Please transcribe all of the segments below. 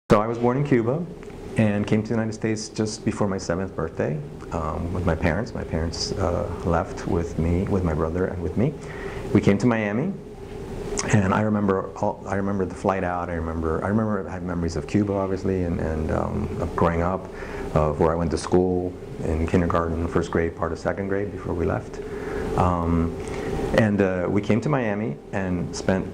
So I was born in Cuba and came to the United States just before my 7th birthday with my parents. My parents left with me, with my brother, and with me. We came to Miami, and I remember the flight out. I have memories of Cuba, obviously, and of growing up, of where I went to school in kindergarten, first grade, part of second grade before we left. We came to Miami and spent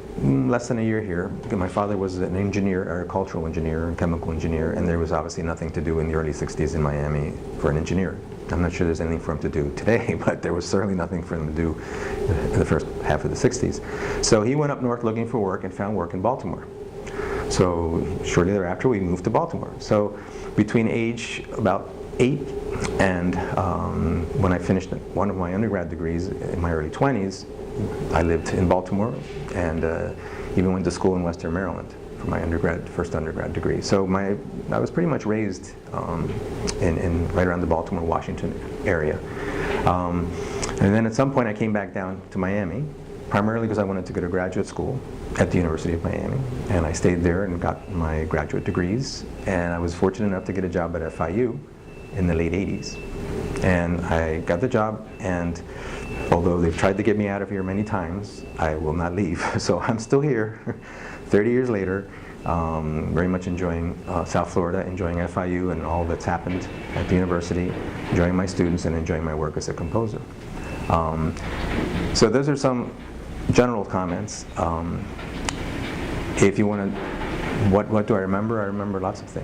less than a year here. My father was an engineer, agricultural engineer, and chemical engineer, and there was obviously nothing to do in the early 60s in Miami for an engineer. I'm not sure there's anything for him to do today, but there was certainly nothing for him to do in the first half of the 60s. So he went up north looking for work and found work in Baltimore. So shortly thereafter we moved to Baltimore. So between age about 8 and when I finished one of my undergrad degrees in my early 20s, I lived in Baltimore and even went to school in Western Maryland for my first undergrad degree. So I was pretty much raised in right around the Baltimore, Washington area. And then at some point I came back down to Miami, primarily because I wanted to go to graduate school at the University of Miami. And I stayed there and got my graduate degrees. And I was fortunate enough to get a job at FIU in the late 80s. And I got the job, and although they've tried to get me out of here many times, I will not leave. So I'm still here 30 years later, very much enjoying South Florida, enjoying FIU and all that's happened at the university, enjoying my students and enjoying my work as a composer. So those are some general comments. If you want to, what do I remember? I remember lots of things.